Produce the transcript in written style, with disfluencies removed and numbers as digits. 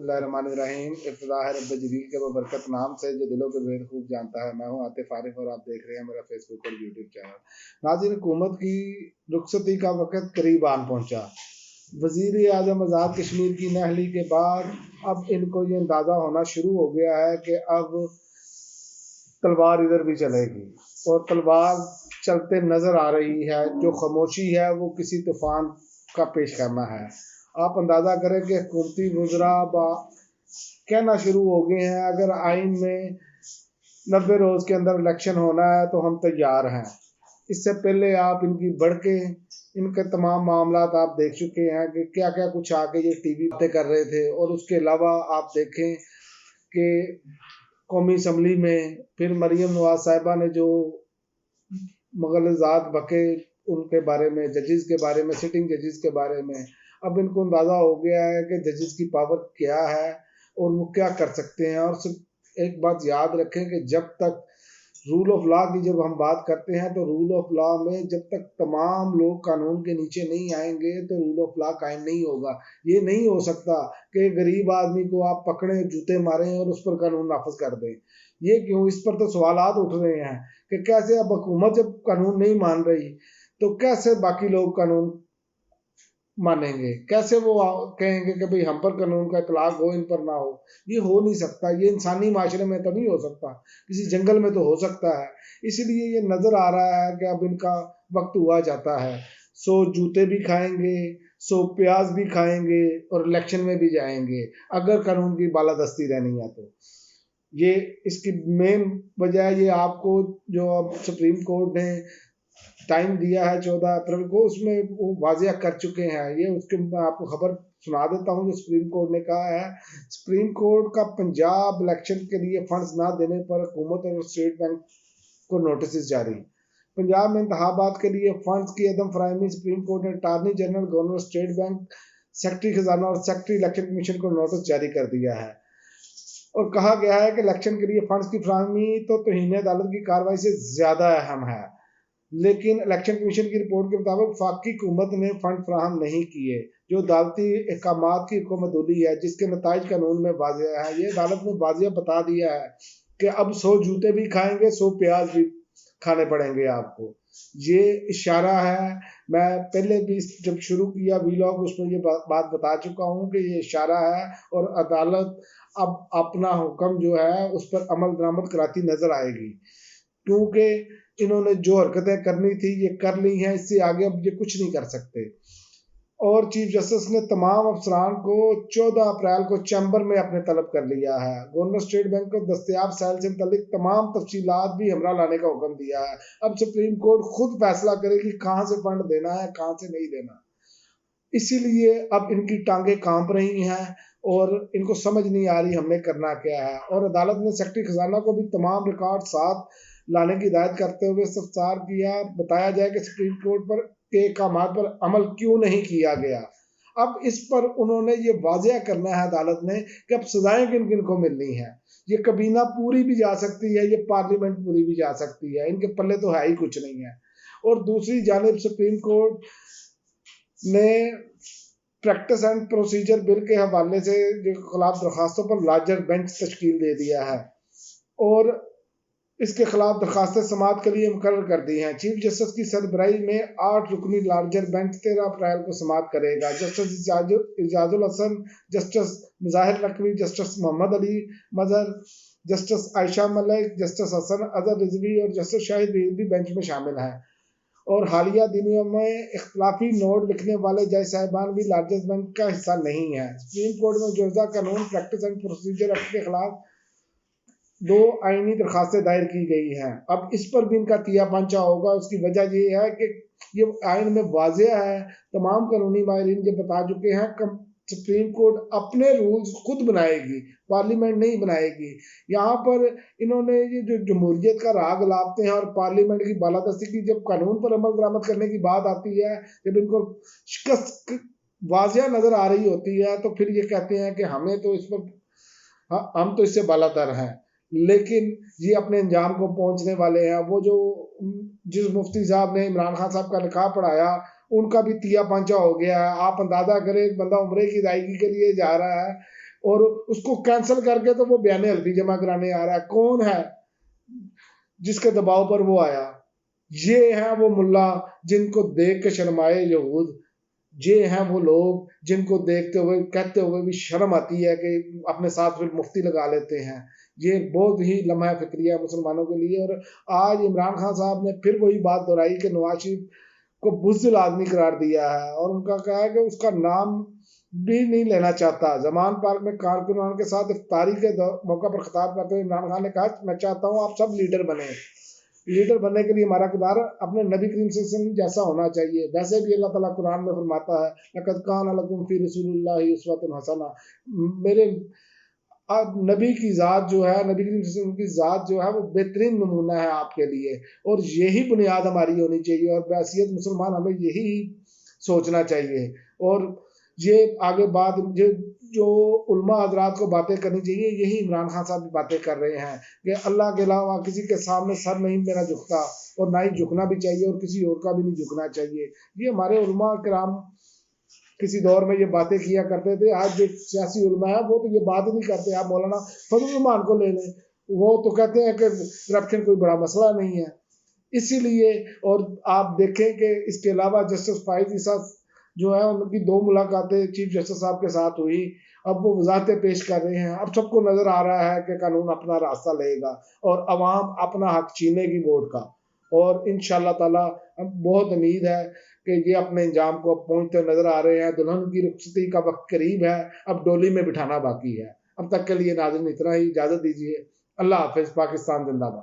बिस्मिल्लाहिर्रहमानिर्रहीम। इब्तिदा है रब्ब जलील के बरकत नाम से जो दिलों के भेद खूब जानता है। मैं हूँ आतिफ आरिफ और आप देख रहे हैं मेरा फेसबुक और यूट्यूब चैनल। नाज़रीन, हुकूमत की रुखसती का वक़्त करीब आन पहुँचा। वज़ीर आज़म आज़ाद कश्मीर की नहली के बाद अब इनको ये अंदाज़ा होना शुरू हो गया है कि अब तलवार इधर भी चलेगी और तलवार चलते नज़र आ रही है। जो खामोशी है वो किसी तूफ़ान का पेश करना है। आप अंदाज़ा करें कि हुकूमती वज़रा कहना शुरू हो गए हैं अगर आइन में 90 रोज़ के अंदर इलेक्शन होना है तो हम तैयार हैं। इससे पहले आप इनकी बढ़ के इनके तमाम मामला आप देख चुके हैं कि क्या क्या कुछ आके ये टीवी पे कर रहे थे। और उसके अलावा आप देखें कि कौमी असम्बली में फिर मरीम नवाज साहिबा ने जो मुग़लज़ात बके उनके बारे में, जजेस के बारे में, सिटिंग जजेस के बारे में, अब इनको अंदाज़ा हो गया है कि जजेस की पावर क्या है और वो क्या कर सकते हैं। और सिर्फ एक बात याद रखें कि जब तक रूल ऑफ लॉ की जब हम बात करते हैं तो रूल ऑफ लॉ में जब तक तमाम लोग कानून के नीचे नहीं आएंगे तो रूल ऑफ लॉ कायम नहीं होगा। ये नहीं हो सकता कि गरीब आदमी को आप पकड़ें, जूते मारें और उस पर कानून नाफिज कर दें। ये क्यों? इस पर तो सवालात उठ रहे हैं कि कैसे अब हुकूमत जब कानून नहीं मान रही तो कैसे बाकी लोग कानून मानेंगे? कैसे वो कहेंगे कि भाई हम पर कानून का इतलाक हो, इन पर ना हो? ये हो नहीं सकता। ये इंसानी माशरे में तो नहीं हो सकता, किसी जंगल में तो हो सकता है। इसलिए ये नज़र आ रहा है कि अब इनका वक्त हुआ जाता है। 100 जूते भी खाएंगे, 100 प्याज भी खाएंगे और इलेक्शन में भी जाएंगे अगर कानून की बालादस्ती रहनी है तो। ये इसकी मेन वजह ये आपको जो अब सुप्रीम कोर्ट ने टाइम दिया है 14 अप्रैल को, उसमें वो वाजिया कर चुके हैं। ये उसके मैं आपको खबर सुना देता हूँ जो सुप्रीम कोर्ट ने कहा है। सुप्रीम कोर्ट का पंजाब इलेक्शन के लिए फंड्स ना देने पर हुकूमत और स्टेट बैंक को नोटिस जारी। पंजाब में इंतखाबात के लिए फंड्स की अदम फराहमी, सुप्रीम कोर्ट ने attorney general, governor, state bank, secretary खजाना और सेक्रेटरी इलेक्शन कमीशन को नोटिस जारी कर दिया है और कहा गया है कि इलेक्शन के लिए फंड्स की फराहमी तो तौहीन अदालत की कार्रवाई से ज़्यादा अहम है। लेकिन इलेक्शन कमीशन की रिपोर्ट के मुताबिक वफाकी हुकूमत ने फंड फराहम नहीं किए जो अदालती अहकामात की हुकूमतुल्ली है, जिसके नताइज कानून में वाज़ेह है। ये अदालत ने वाज़ेह बता दिया है कि अब 100 जूते भी खाएंगे, 100 प्याज भी खाने पड़ेंगे आपको। ये इशारा है। मैं पहले भी जब शुरू किया वीलॉग उसमें ये बात बता चुका हूँ कि ये इशारा है और अदालत अब अपना हुक्म जो है उस पर अमल दरामद कराती नजर आएगी, क्योंकि इन्होंने जो हरकतें करनी थी ये कर ली हैं। इससे आगे अब ये कुछ नहीं कर सकते। और चीफ जस्टिस ने तमाम अफसरान को 14 अप्रैल को चैम्बर में अपने तलब कर लिया है। गवर्नर स्टेट बैंक को दस्तयाब साइल से मुतल्लिक तमाम तफसीलात भी हमरा लाने का हुक्म दिया है। अब सुप्रीम कोर्ट खुद फैसला करेगी कहाँ से फंड देना है, कहाँ से नहीं देना। इसीलिए अब इनकी टांगे कांप रही हैं और इनको समझ नहीं आ रही हमने करना क्या है। और अदालत ने सेक्रेटरी खजाना को भी तमाम रिकॉर्ड साथ लाने की हिदायत करते हुए इस्तफसार किया। बताया जाए कि सुप्रीम कोर्ट पर के अहकामात पर अमल क्यों नहीं किया गया। अब इस पर उन्होंने ये वाज़ेह करना है अदालत ने कि अब सजाएं किन किन को मिलनी है। ये कबीना पूरी भी जा सकती है, ये पार्लियामेंट पूरी भी जा सकती है, इनके पल्ले तो है ही कुछ नहीं है। और दूसरी जानिब सुप्रीम कोर्ट ने प्रैक्टिस एंड प्रोसीजर बिल के हवाले से जो खिलाफ दरखास्तों पर लार्जर बेंच तश्कील दे दिया है और इसके खिलाफ दरखास्तें समाअत के लिए मुकर्रर कर दी हैं। चीफ जस्टिस की सरबराही में 8 रुकनी लार्जर बेंच 13 अप्रैल को समाअत करेगा। Justice Ijazul Hasan, justice Muzahir Naqvi, justice Muhammad Ali Mazhar, justice Ayesha Malik, justice Hasan Azhar Rizvi और जस्टिस शाहिद भी बेंच में शामिल हैं। और हालिया दिनों में इख्तलाफी नोट लिखने वाले जज साहिबान भी लार्जर बेंच का हिस्सा नहीं है। सुप्रीम कोर्ट में मुजवजा कानून प्रैक्टिस एंड प्रोसीजर एक्ट के खिलाफ 2 आईनी दरखास्तें दायर की गई हैं। अब इस पर भी इनका तिया पंचा होगा। उसकी वजह ये है कि ये आइन में वाज़ेह है, तमाम कानूनी माहिरीन ये बता चुके हैं, सुप्रीम कोर्ट अपने रूल्स खुद बनाएगी, पार्लियामेंट नहीं बनाएगी। यहाँ पर इन्होंने ये जो जमहूरियत का राग लाते हैं और पार्लियामेंट की बालादस्ती की जब कानून पर अमल दरामद करने की बात आती है, जब इनको शिकस्त वाज़ेह नजर आ रही होती है तो फिर ये कहते हैं कि हमें तो इस पर हम तो इससे बालातर हैं। लेकिन ये अपने अंजाम को पहुंचने वाले हैं। वो जो जिस मुफ्ती साहब ने इमरान खान साहब का निकाह पढ़ाया उनका भी तिया पंचा हो गया है। आप अंदाजा करें, एक बंदा उम्रे की अदायगी के लिए जा रहा है اور اس کو کینسل کر کے تو وہ بیان حلفی جمع کرانے آ رہا ہے. کون ہے جس کے دباؤ پر وہ آیا؟ یہ ہیں وہ ملا جن کو دیکھ کے شرمائے یہود. یہ ہیں وہ لوگ جن کو دیکھتے ہوئے کہتے ہوئے بھی شرم آتی ہے کہ اپنے ساتھ پھر مفتی لگا لیتے ہیں. یہ بہت ہی لمحہ فکریہ ہے مسلمانوں کے لیے. اور آج عمران خان صاحب نے پھر وہی بات دہرائی کہ نواز شریف کو بزدل آدمی قرار دیا ہے، اور ان کا کہا ہے کہ اس کا نام بھی نہیں لینا چاہتا. زمان پارک میں کارکنان کے ساتھ افطاری کے موقع پر خطاب کرتے ہوئے عمران خان نے کہا میں چاہتا ہوں آپ سب لیڈر بنیں. لیڈر بننے کے لیے ہمارا کردار اپنے نبی کریم صلی اللہ علیہ وسلم جیسا ہونا چاہیے. ویسے بھی اللہ تعالیٰ قرآن میں فرماتا ہے لقد کان لکم فی رسول اللہ اسوۃ حسنہ. میرے نبی کی ذات جو ہے، نبی کریم صلی اللہ علیہ وسلم کی ذات جو ہے وہ بہترین نمونہ ہے آپ کے لیے، اور یہی بنیاد ہماری ہونی چاہیے. اور بحیثیت مسلمان ہمیں یہی سوچنا چاہیے. اور یہ آگے بات جو علماء حضرات کو باتیں کرنی چاہیے، یہی عمران خان صاحب بھی باتیں کر رہے ہیں کہ اللہ کے علاوہ کسی کے سامنے سر نہیں میرا جھکتا، اور نہ ہی جھکنا بھی چاہیے، اور کسی اور کا بھی نہیں جھکنا چاہیے. یہ ہمارے علماء کرام کسی دور میں یہ باتیں کیا کرتے تھے. آج جو سیاسی علماء ہیں وہ تو یہ بات نہیں کرتے. آپ مولانا فضل الرحمان کو لے لیں، وہ تو کہتے ہیں کہ کرپشن کوئی بڑا مسئلہ نہیں ہے. اسی لیے اور آپ دیکھیں کہ اس کے علاوہ جسٹس فائز عیسیٰ جو ہے ان کی 2 ملاقاتیں چیف جسٹس صاحب کے ساتھ ہوئی. اب وہ وضاحتیں پیش کر رہے ہیں. اب سب کو نظر آ رہا ہے کہ قانون اپنا راستہ لے گا اور عوام اپنا حق چھینے گی ووٹ کا. اور انشاءاللہ تعالی بہت امید ہے کہ یہ اپنے انجام کو پہنچتے نظر آ رہے ہیں. دلہن کی رخصتی کا وقت قریب ہے، اب ڈولی میں بٹھانا باقی ہے. اب تک کے لیے ناظرین اتنا ہی، اجازت دیجیے. اللہ حافظ. پاکستان زندہ باد.